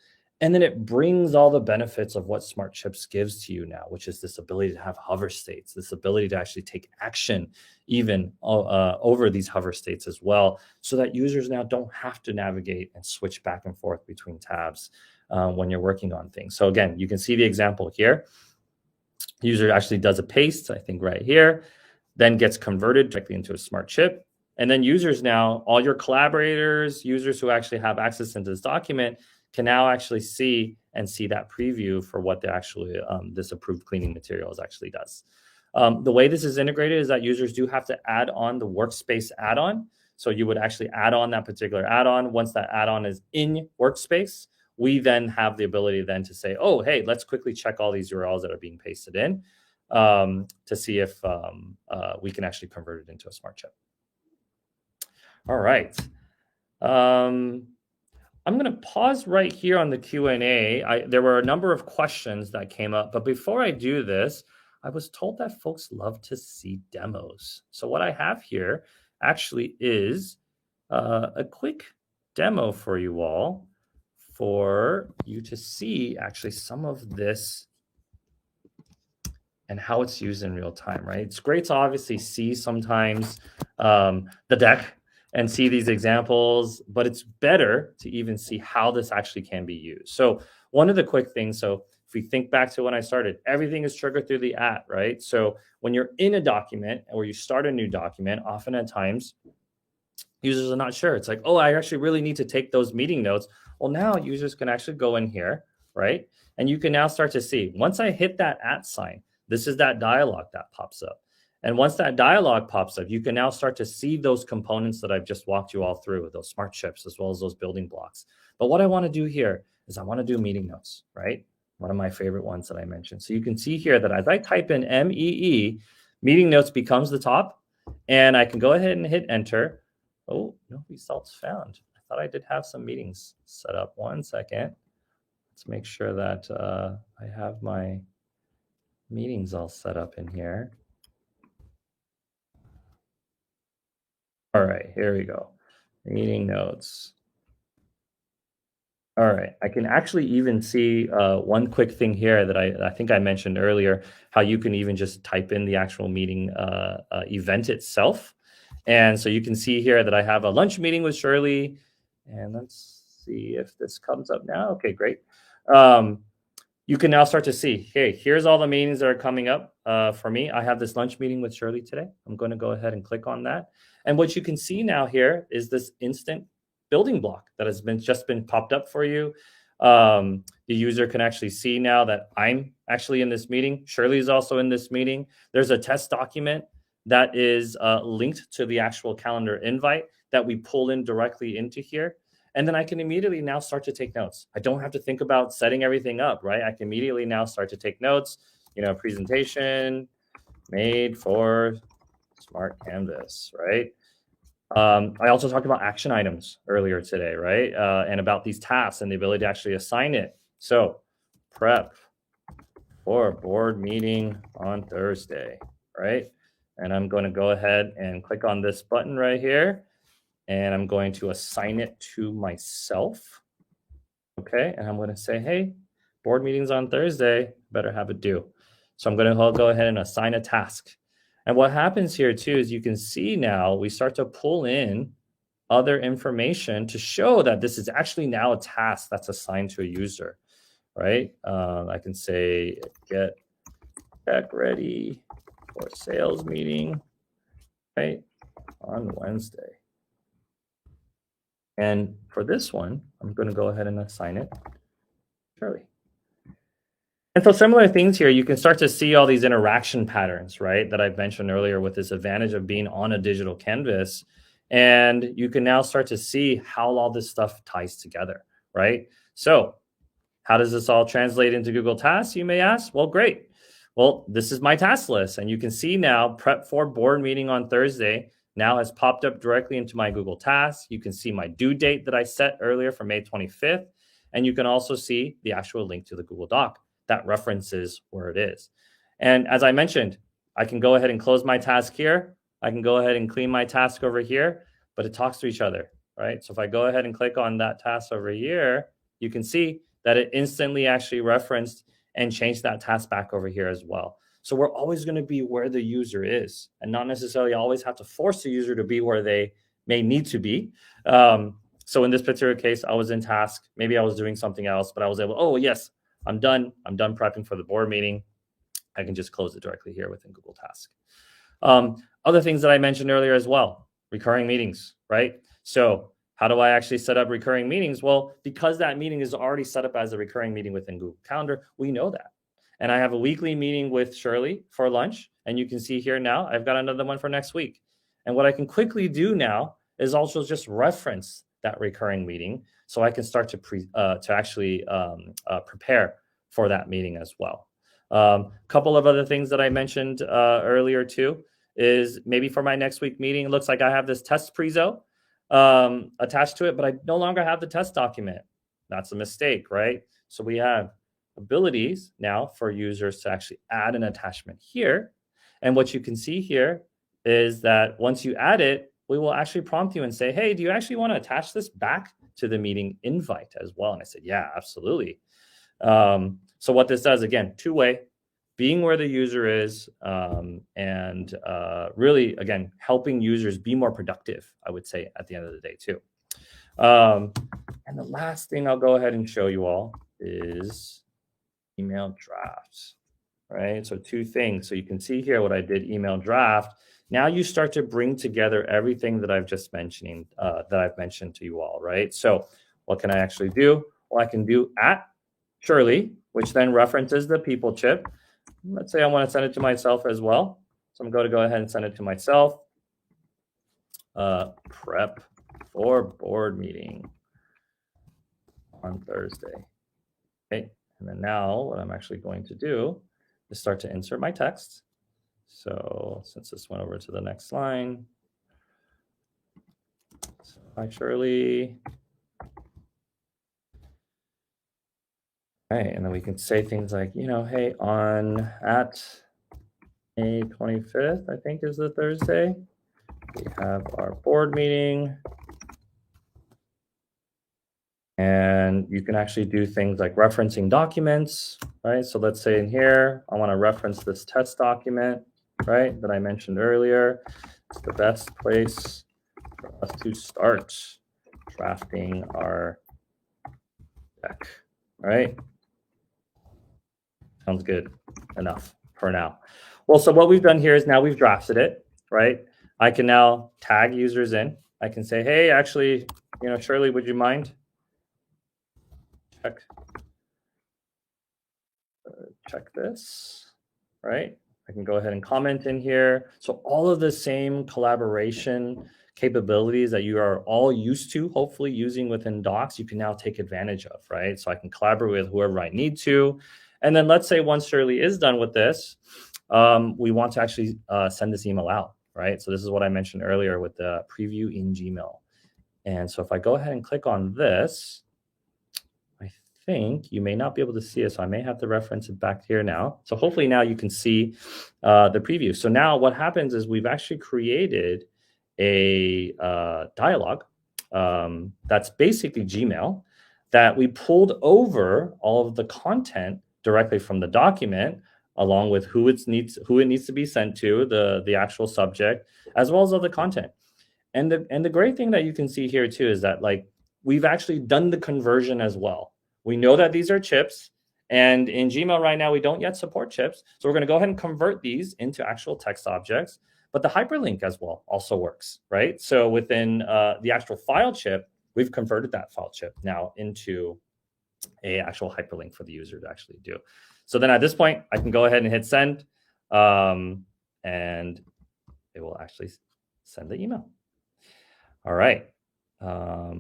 and then it brings all the benefits of what smart chips gives to you now, which is this ability to have hover states, this ability to actually take action even over these hover states as well, so that users now don't have to navigate and switch back and forth between tabs when you're working on things. So again, you can see the example here. User actually does a paste, I think right here, then gets converted directly into a smart chip. And then users now, all your collaborators, users who actually have access into this document, can now actually see that preview for what the actually this approved cleaning materials actually does. The way this is integrated is that users do have to add on the Workspace add-on. So you would actually add on that particular add-on. Once that add-on is in Workspace, we then have the ability then to say, oh, hey, let's quickly check all these URLs that are being pasted in to see if we can actually convert it into a smart chip. All right. I'm going to pause right here on the Q&A. There were a number of questions that came up, but before I do this, I was told that folks love to see demos. So what I have here actually is a quick demo for you all, for you to see actually some of this and how it's used in real time, right? It's great to obviously see sometimes the deck and see these examples, but it's better to even see how this actually can be used. So one of the quick things, so if we think back to when I started, everything is triggered through the @ right? So when you're in a document or you start a new document, often at times, users are not sure. It's like, oh, I actually really need to take those meeting notes. Well, now users can actually go in here, right? And you can now start to see, once I hit that @ sign, this is that dialog that pops up. And once that dialog pops up, you can now start to see those components that I've just walked you all through, those smart chips, as well as those building blocks. But what I want to do here is I want to do meeting notes, right? One of my favorite ones that I mentioned. So you can see here that as I type in MEE, meeting notes becomes the top, and I can go ahead and hit enter. Oh, no results found. I thought I did have some meetings set up. One second. Let's make sure that I have my meetings all set up in here. All right, here we go. Meeting notes. All right, I can actually even see one quick thing here that I think I mentioned earlier, how you can even just type in the actual meeting event itself. And so you can see here that I have a lunch meeting with Shirley. And let's see if this comes up now. Okay, great. You can now start to see, hey, here's all the meetings that are coming up for me. I have this lunch meeting with Shirley today. I'm going to go ahead and click on that. And what you can see now here is this instant building block that has just been popped up for you. The user can actually see now that I'm actually in this meeting. Shirley is also in this meeting. There's a test document that is linked to the actual calendar invite that we pull in directly into here. And then I can immediately now start to take notes. I don't have to think about setting everything up, right? I can immediately now start to take notes, presentation made for Smart Canvas, right? I also talked about action items earlier today, right? And about these tasks and the ability to actually assign it. So prep for board meeting on Thursday, right? And I'm going to go ahead and click on this button right here. And I'm going to assign it to myself. Okay, and I'm going to say, hey, board meetings on Thursday, better have it due. So I'm going to go ahead and assign a task. And what happens here too is you can see now we start to pull in other information to show that this is actually now a task that's assigned to a user, right? I can say get tech ready for sales meeting, right, on Wednesday. And for this one, I'm going to go ahead and assign it to Shirley. And so similar things here, you can start to see all these interaction patterns, right, that I've mentioned earlier with this advantage of being on a digital canvas. And you can now start to see how all this stuff ties together, right? So how does this all translate into Google Tasks, you may ask? Well, great. Well, this is my task list. And you can see now prep for board meeting on Thursday now has popped up directly into my Google Tasks. You can see my due date that I set earlier for May 25th. And you can also see the actual link to the Google Doc that references where it is. And as I mentioned, I can go ahead and close my task here. I can go ahead and clean my task over here, but it talks to each other, right? So if I go ahead and click on that task over here, you can see that it instantly actually referenced and changed that task back over here as well. So we're always going to be where the user is and not necessarily always have to force the user to be where they may need to be. So in this particular case, I was in task. Maybe I was doing something else, but I was able, oh, yes, I'm done. I'm done prepping for the board meeting. I can just close it directly here within Google Task. Other things that I mentioned earlier as well, recurring meetings, right? So How do I actually set up recurring meetings? Well, because that meeting is already set up as a recurring meeting within Google Calendar, we know that. And I have a weekly meeting with Shirley for lunch. And you can see here now, I've got another one for next week. And what I can quickly do now is also just reference that recurring meeting so I can start to actually prepare for that meeting as well. Couple of other things that I mentioned earlier too is maybe for my next week meeting, it looks like I have this test prezo attached to it, but I no longer have the test document. That's a mistake, right? So we have abilities now for users to actually add an attachment here. And what you can see here is that once you add it, we will actually prompt you and say, hey, do you actually want to attach this back to the meeting invite as well? And I said, yeah, absolutely. So what this does, again, two-way, being where the user is, and really, again, helping users be more productive, I would say, at the end of the day, too. And the last thing I'll go ahead and show you all is email drafts, right? So two things. So you can see here what I did, email draft. Now you start to bring together everything that I've just mentioned, that I've mentioned to you all, right? So what can I actually do? Well, I can do at Shirley, which then references the people chip. Let's say I want to send it to myself as well. So I'm going to go ahead and send it to myself. Prep for board meeting on Thursday. Okay. And then now what I'm actually going to do is start to insert my text. So since this went over to the next line, so hi Shirley. Right, and then we can say things like, hey, at May 25th, I think is the Thursday, we have our board meeting. And you can actually do things like referencing documents, right? So let's say in here, I want to reference this test document, right, that I mentioned earlier. It's the best place for us to start drafting our deck, right? Sounds good enough for now. Well, so what we've done here is now we've drafted it, right? I can now tag users in. I can say, hey, actually, Shirley, would you mind? Check this, right? I can go ahead and comment in here. So all of the same collaboration capabilities that you are all used to, hopefully using within Docs, you can now take advantage of, right? So I can collaborate with whoever I need to. And then let's say once Shirley is done with this, we want to actually send this email out, right? So this is what I mentioned earlier with the preview in Gmail. And so if I go ahead and click on this, I think you may not be able to see it, so I may have to reference it back here now. So hopefully now you can see the preview. So now what happens is we've actually created a dialogue that's basically Gmail that we pulled over all of the content directly from the document, along with who it needs to be sent to, the actual subject, as well as other content. And the great thing that you can see here too is that we've actually done the conversion as well. We know that these are chips, and in Gmail right now we don't yet support chips, so we're going to go ahead and convert these into actual text objects. But the hyperlink as well also works, right? So within the actual file chip, we've converted that file chip now into a actual hyperlink for the user to actually do. So then at this point, I can go ahead and hit send, and it will actually send the email. All right. I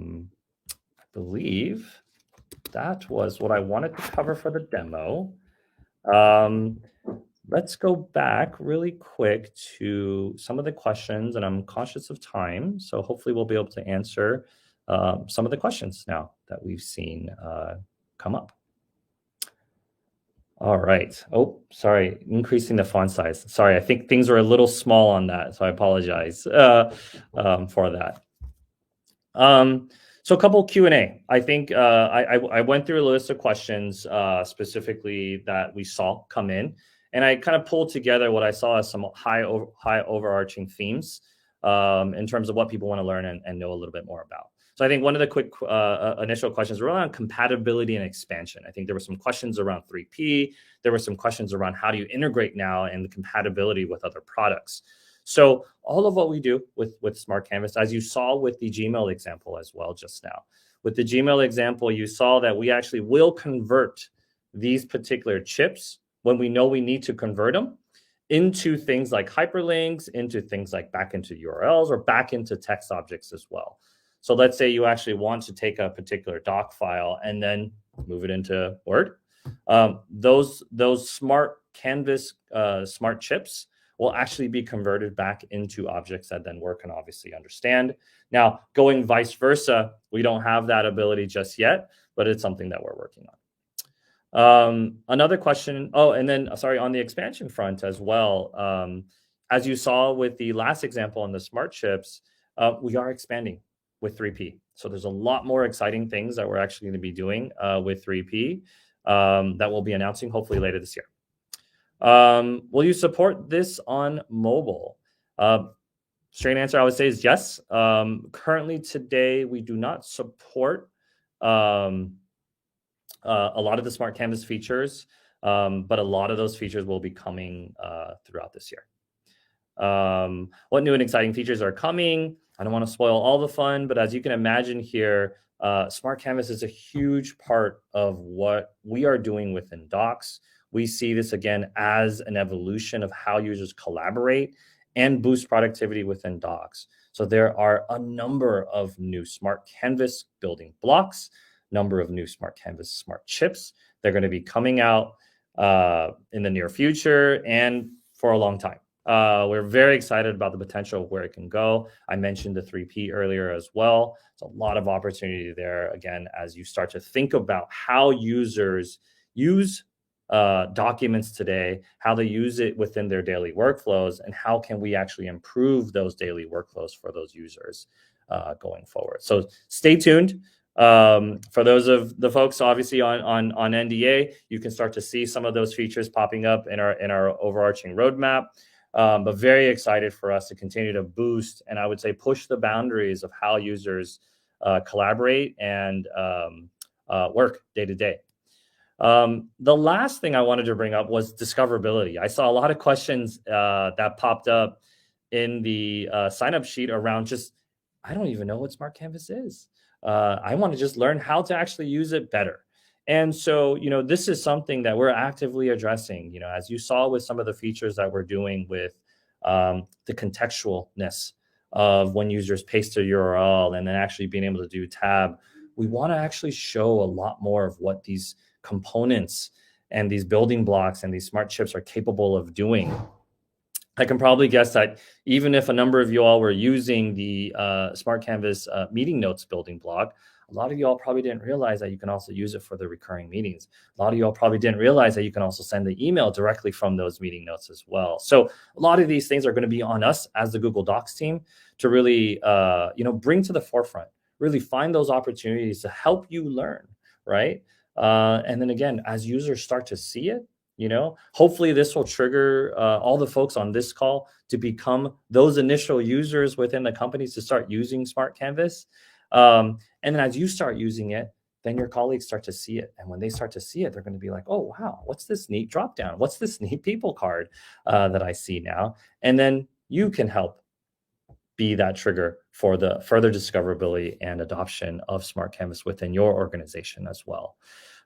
believe that was what I wanted to cover for the demo. Let's go back really quick to some of the questions, and I'm conscious of time, so hopefully we'll be able to answer some of the questions now that we've seen come up. All right. Oh, sorry, increasing the font size. Sorry, I think things are a little small on that, so I apologize for that. So a couple Q&A. I think I went through a list of questions specifically that we saw come in, and I kind of pulled together what I saw as some high overarching themes in terms of what people want to learn and know a little bit more about. So I think one of the quick initial questions were around compatibility and expansion. I think there were some questions around 3P. There were some questions around how do you integrate now and the compatibility with other products. So all of what we do with Smart Canvas, as you saw with the Gmail example as well just now, with the Gmail example, you saw that we actually will convert these particular chips when we know we need to convert them into things like hyperlinks, into things like back into URLs or back into text objects as well. So let's say you actually want to take a particular doc file and then move it into Word. Those Smart Canvas smart chips will actually be converted back into objects that then Word can obviously understand. Now, going vice versa, we don't have that ability just yet, but it's something that we're working on. Another question, and then, sorry, on the expansion front as well, as you saw with the last example on the smart chips, we are expanding with 3P. So there's a lot more exciting things that we're actually going to be doing with 3P that we'll be announcing hopefully later this year. Will you support this on mobile? Straight answer I would say is yes. Currently today, we do not support a lot of the Smart Canvas features, but a lot of those features will be coming throughout this year. What new and exciting features are coming? I don't want to spoil all the fun, but as you can imagine here, Smart Canvas is a huge part of what we are doing within Docs. We see this again as an evolution of how users collaborate and boost productivity within Docs. So there are a number of new Smart Canvas building blocks, number of new Smart Canvas smart chips. They're going to be coming out in the near future and for a long time. We're very excited about the potential of where it can go. I mentioned the 3P earlier as well. There's a lot of opportunity there, again, as you start to think about how users use documents today, how they use it within their daily workflows, and how can we actually improve those daily workflows for those users going forward. So stay tuned. For those of the folks obviously on NDA, you can start to see some of those features popping up in our overarching roadmap. But very excited for us to continue to boost and I would say push the boundaries of how users collaborate and work day to day. The last thing I wanted to bring up was discoverability. I saw a lot of questions that popped up in the sign-up sheet around just, I don't even know what Smart Canvas is. I want to just learn how to actually use it better. And so, this is something that we're actively addressing, as you saw with some of the features that we're doing with the contextualness of when users paste a URL and then actually being able to do tab. We want to actually show a lot more of what these components and these building blocks and these smart chips are capable of doing. I can probably guess that even if a number of you all were using the Smart Canvas meeting notes building block, a lot of you all probably didn't realize that you can also use it for the recurring meetings. A lot of you all probably didn't realize that you can also send the email directly from those meeting notes as well. So a lot of these things are going to be on us as the Google Docs team to really, bring to the forefront, really find those opportunities to help you learn, right? And then again, as users start to see it, hopefully this will trigger all the folks on this call to become those initial users within the companies to start using Smart Canvas. And then as you start using it, then your colleagues start to see it. And when they start to see it, they're going to be like, oh, wow, what's this neat dropdown? What's this neat people card that I see now? And then you can help be that trigger for the further discoverability and adoption of Smart Canvas within your organization as well.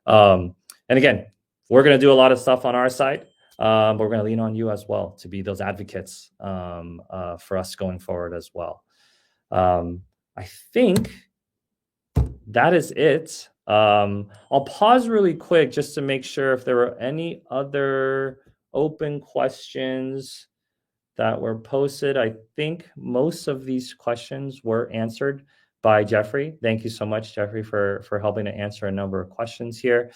And again, we're going to do a lot of stuff on our side, but we're going to lean on you as well to be those advocates for us going forward as well. I think that is it. I'll pause really quick just to make sure if there were any other open questions that were posted. I think most of these questions were answered by Jeffrey. Thank you so much, Jeffrey, for helping to answer a number of questions here.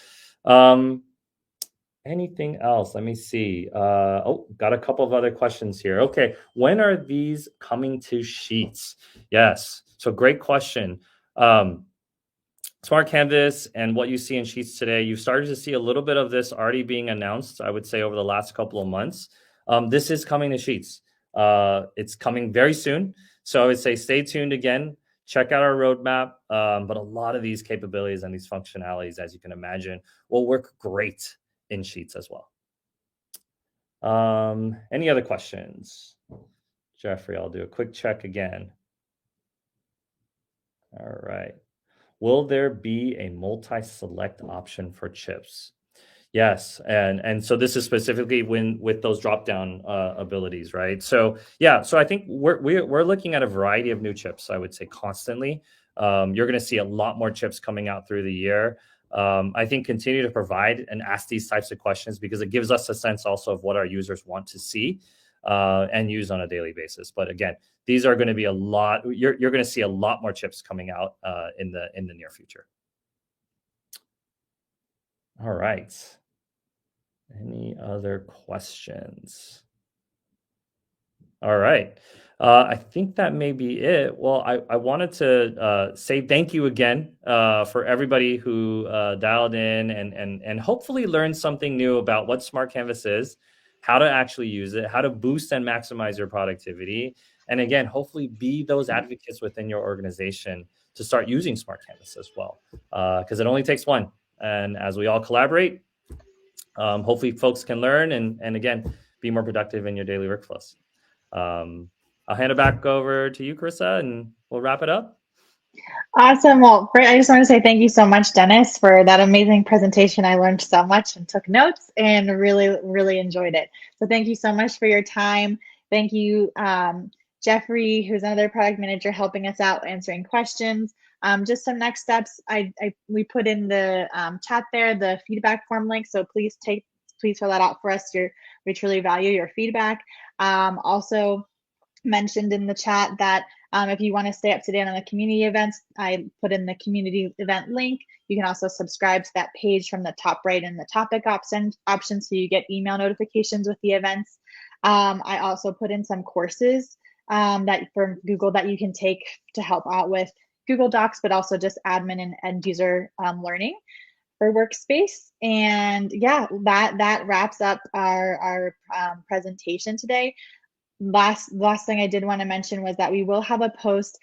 Anything else? Let me see. Got a couple of other questions here. Okay, when are these coming to Sheets? Yes, so great question. Smart Canvas and what you see in Sheets today, you've started to see a little bit of this already being announced, I would say, over the last couple of months. This is coming to Sheets. It's coming very soon. So I would say stay tuned again. Check out our roadmap. But a lot of these capabilities and these functionalities, as you can imagine, will work great in Sheets as well. Any other questions? Jeffrey, I'll do a quick check again. All right. Will there be a multi-select option for chips? Yes, and so this is specifically when with those drop down abilities, right? So yeah, so I think we're looking at a variety of new chips. I would say constantly. You're going to see a lot more chips coming out through the year. I think continue to provide and ask these types of questions because it gives us a sense also of what our users want to see and use on a daily basis. But again, these are going to be a lot. You're going to see a lot more chips coming out in the near future. All right. Any other questions? All right. I think that may be it. Well, I wanted to say thank you again for everybody who dialed in and hopefully learned something new about what Smart Canvas is, how to actually use it, how to boost and maximize your productivity. And again, hopefully be those advocates within your organization to start using Smart Canvas as well, because it only takes one. And as we all collaborate, hopefully folks can learn and again, be more productive in your daily workflows. I'll hand it back over to you, Carissa, and we'll wrap it up. Awesome. Well, I just want to say thank you so much, Dennis, for that amazing presentation. I learned so much and took notes and really, really enjoyed it. So thank you so much for your time. Thank you, Jeffrey, who's another product manager, helping us out answering questions. Just some next steps. We put in the chat there the feedback form link. So please fill that out for us. We truly value your feedback. Also mentioned in the chat that if you want to stay up to date on the community events, I put in the community event link. You can also subscribe to that page from the top right in the topic option so you get email notifications with the events. I also put in some courses that from Google that you can take to help out with Google Docs, but also just admin and end user learning for Workspace. And yeah, that wraps up our presentation today. Last thing I did want to mention was that we will have a post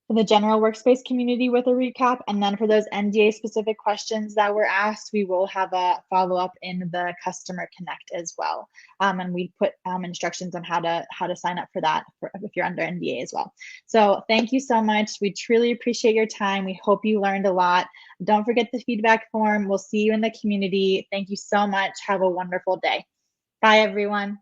for the general Workspace community with a recap, and then for those NDA specific questions that were asked, we will have a follow-up in the Customer Connect as well. And we put instructions on how to sign up for that if you're under NDA as well. So thank you so much. We truly appreciate your time. We hope you learned a lot. Don't forget the feedback form. We'll see you in the community. Thank you so much. Have a wonderful day. Bye, everyone.